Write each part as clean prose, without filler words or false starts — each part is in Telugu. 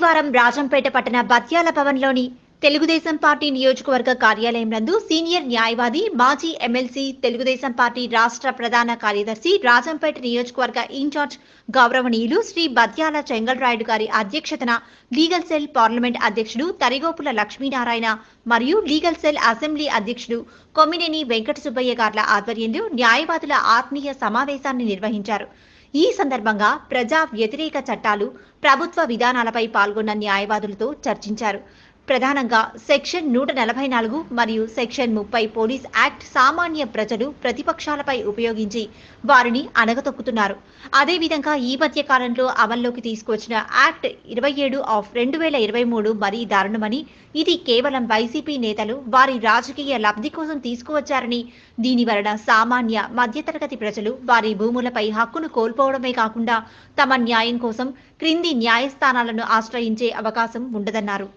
ఆదివారం రాజంపేట పట్టణ బత్యాల భవన్లోని తెలుగుదేశం పార్టీ నియోజకవర్గ కార్యాలయం నందు సీనియర్ న్యాయవాది మాజీ ఎమ్మెల్సీ తెలుగుదేశం పార్టీ రాష్ట్ర ప్రధాన కార్యదర్శి రాజంపేట నియోజకవర్గ ఇన్ఛార్జ్ గౌరవనీయులు శ్రీ బత్యాల చెంగల్రాయుడు గారి అధ్యక్షతన లీగల్ సెల్ పార్లమెంట్ అధ్యక్షుడు తరిగోపుల లక్ష్మీనారాయణ మరియు లీగల్ సెల్ అసెంబ్లీ అధ్యక్షుడు కొమ్మినేని వెంకట సుబ్బయ్య గార్ల ఆధ్వర్యంలో న్యాయవాదుల ఆత్మీయ సమావేశాన్ని నిర్వహించారు. ఈ సందర్భంగా ప్రజా వ్యతిరేక చట్టాలు, ప్రభుత్వ విధానాలపై పాల్గొన్న న్యాయవాదులతో చర్చించారు. ప్రధానంగా సెక్షన్ 144 మరియు సెక్షన్ 30 పోలీస్ యాక్ట్ సామాన్య ప్రజలు ప్రతిపక్షాలపై ఉపయోగించి వారిని అణగతొక్కుతున్నారు. అదేవిధంగా ఈ మధ్య కాలంలో అమల్లోకి తీసుకువచ్చిన యాక్ట్ 27/2023 మరీ దారుణమని, ఇది కేవలం వైసీపీ నేతలు వారి రాజకీయ లబ్ధి కోసం తీసుకువచ్చారని, దీని వలన సామాన్య మధ్యతరగతి ప్రజలు వారి భూములపై హక్కును కోల్పోవడమే కాకుండా తమ న్యాయం కోసం క్రింది న్యాయస్థానాలను ఆశ్రయించే అవకాశం ఉండదన్నారు.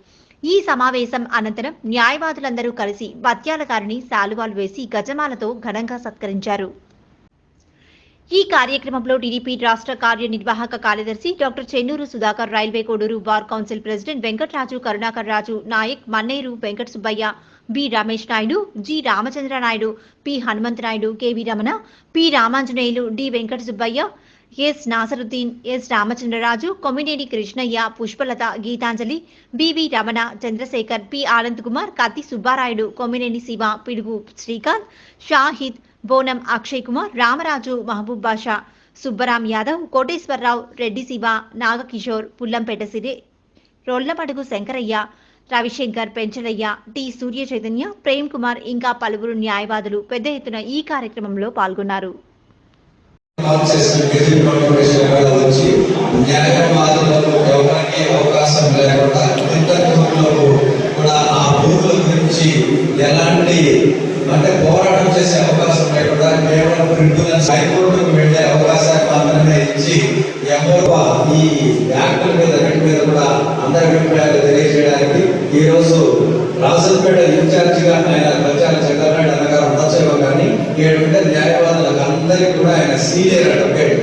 ఈ సమావేశం అనంతరం న్యాయవాదులందరూ కలిసి బత్యాల గారిని శాలువాలు వేసి గజమాలతో ఘనంగా సత్కరించారు. ఈ కార్యక్రమంలో టీడీపీ రాష్ట్ర కార్యనిర్వాహక కార్యదర్శి doctor Chennuru Sudhakar, railway Koduru bar council president Venkataraju, Karunakar Raju Nayak, Manneru Venkata Subbaiah, B Ramesh Naidu, G Ramachandra Naidu, P Hanumanthanaidu, KV Ramana, P Ramanjaneyulu, D Venkata Subbaiah, S Nasaruddin, S Ramachandraraju, Kommineni Krishnaiah, Pushpalatha, Geethanjali, BV Ramana, Chandrasekhar, P Anand Kumar, Katti Subbarayudu, Kommineni Siva, Pidugu Srikanth, Shahid, Bonam Akshay Kumar, Ramaraju, Mahaboob Basha, Subbaram Yadav, Koteswararao, Reddy Siva, Nagakishore, Pullampeta Siri, రొల్లమడుగు Shankaraiah, Ravishankar, Penchalaiah, T సూర్య చైతన్య, ప్రేమ్ కుమార్ ఇంకా పలువురు న్యాయవాదులు పెద్ద ఎత్తున ఈ కార్యక్రమంలో పాల్గొన్నారు. అవకాశం లేకుండా కూడా ఆ భూముల గురించి ఎలాంటి పోరాటం చేసే అవకాశం లేకుండా కేవలం హైకోర్టుకు వెళ్లే అవకాశాన్ని మాత్రమే ఇచ్చి ఎవరు ఈ యాక్టుల మీద కూడా అందరి అభిప్రాయాలు తెలియజేయడానికి ఈ రోజు రాజంపేట ఇన్ఛార్జిగా ఆయన బత్యాల చెంగల్రాయుడు అన్నగారు ఉండొచ్చేమో కానీ ఏడుంటే న్యాయవాదులకు అందరికీ కూడా ఆయన సీనియర్ అడ్వకేట్.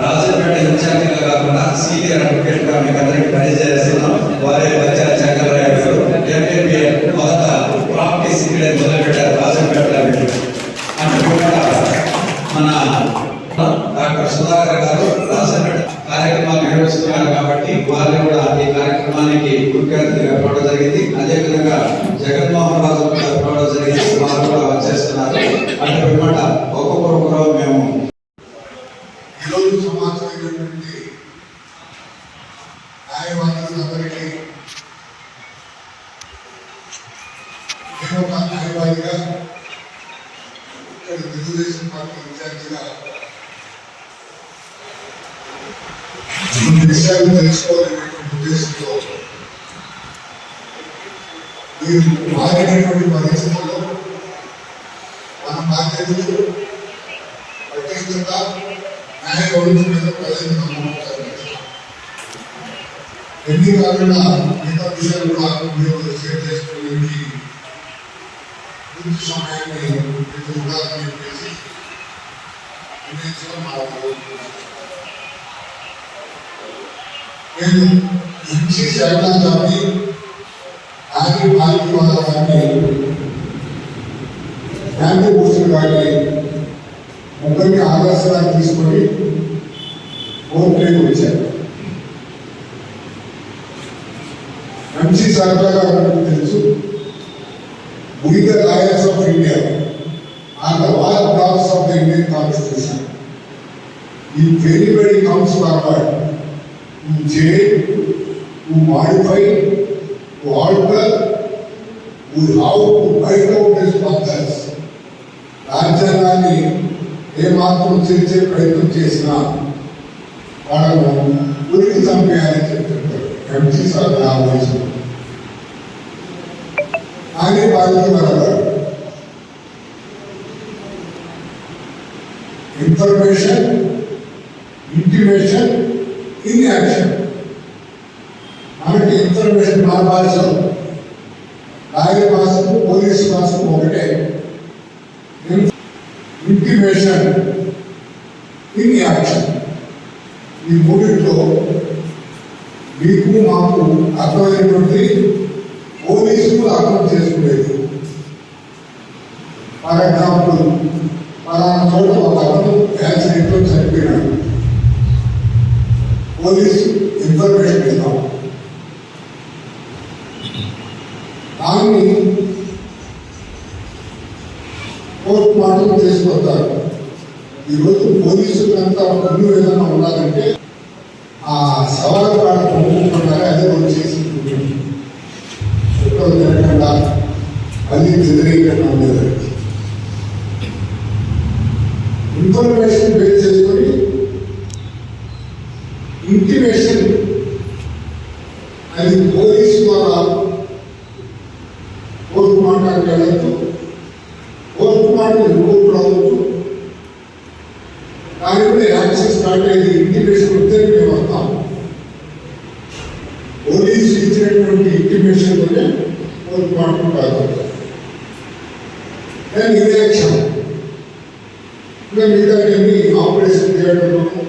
రాజంపేట ఇన్ఛార్జిగా కాకుండా సీనియర్ అడ్వకేట్ గా మీకు అందరికీ పరిచయిస్తున్నాం. వారే బత్యాల చెంగల్రాయుడు గారు ఎంబీబీఏ మొదట ప్రాక్టీస్ ఇక్కడ మొదలుపెట్టారు రాజంపేటలో. మన డాక్టర్ సుధాకర్ గారు రాజంపేట కార్యక్రమాలు నిర్వహిస్తున్నారు కాబట్టి వారిని కూడా ఈ కార్యక్రమానికి ముఖ్య అతిథిగా పిలవడం జరిగింది. అదేవిధంగా జగన్మోహన్ రాజు కూడా పిలవడం జరిగింది. వారు కూడా వచ్చేస్తున్నారు. అంటే పిమ్మట ఒక్కొక్కరు మేము ఈరోజు సమాజమైనటువంటి న్యాయవాదులందరికీ నేను ఒక న్యాయవాదిగా ఇక్కడ తెలుగుదేశం పార్టీ ఇన్ఛార్జిగా కొన్ని విషయాలు తెలుసుకోవాలనేటువంటి ఉద్దేశంతో మీరు మారినటువంటి పరిస్థితుల్లో మన బాధ్యతలు పట్టించగా న్యాయ వ్యవస్థ మీద ప్రజలు నమ్మకం ఎన్ని కాకుండా మిగతా విషయాలు కూడా మీరు షేర్ చేసుకోవడానికి పూర్తి సమయాన్ని ఉదాహరణ చేసి నేను మంచి శాఖాన్ని ఆది భారతీయవాదాన్ని గాంధీ భూషణ్ గారిని ముగ్గురిని ఆదర్శంగా తీసుకొని కోర్టులోకి వచ్చారు. మంచి శాఖగా తెలుసు. We the lawyers of India are the watchdogs of the Indian Constitution. If anybody comes forward to change, to modify, to alter, to how to find out his purpose, రాజ్యాంగాన్ని ఏమాత్రం చేసే ప్రయత్నం చేసినా వాళ్ళను ఉరికి చంపేయాలని చెప్తుంటారు. ఎంపీ సార్ నా వయసు आगे बात बराबर इंफॉर्मेशन इंटिमेशन इन एक्शन మనకి ఇన్ఫర్మేషన్ మా భాషలో లాయర్ భాషకు పోలీస్ భాషకు ఒకటే. ఇంటిమేషన్ ఇన్ యాక్షన్ ఈ మూడింట్లో మీకు మాకు అర్థమైనటువంటి పోలీసులు అర్థం చేసుకునేది. ఫర్ ఎగ్జాంపుల్ పలానా చోట ఒక అతను యాక్సిడెంట్లో చనిపోయినాడు, పోలీసు ఇన్ఫర్మేషన్ ఇస్తాం, దాన్ని పోస్ట్ మార్టం చేసుకొస్తారు. ఈరోజు పోలీసులంతా ముందు ఏదైనా ఉండాలంటే ఆ సవాల్ కాడ పొందుకుంటున్నారా అదే వాళ్ళు చేసి ఎక్కడో తిరగకుండా మళ్ళీ వ్యతిరేకంగా ఉండేదానికి ఇన్ఫర్మేషన్ బేస్ చేసుకొని ఇంటిమేషన్ అది పోలీసు ద్వారా పోస్ట్ మార్టానికి వెళ్ళచ్చు, పోస్ట్ మార్టం రిపోర్ట్ రావచ్చు. దాని కూడా యాక్షన్ స్టార్ట్ అయ్యేది ఇంటిమేషన్ వస్తే మేము వస్తాం. పోలీసు ఇచ్చినటువంటి ఇంటిమేషన్తోనే పోస్ట్ మార్టం కాదు. దాని రియాక్షన్ ఇంకా మిగతాన్ని ఆపరేషన్ చేయడంలోనూ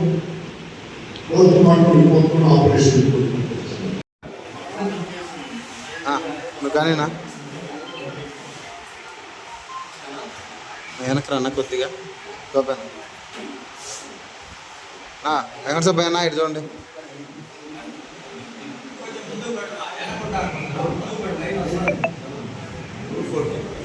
పోస్ట్ మార్టం రిపోర్ట్ను ఆపరేషన్ రిపోర్ట్ నువ్వు కానీనా వెనక్కి రన్నా కొద్దిగా వెంకట సుబ్బయ్య అన్న ఇటు చూడండి.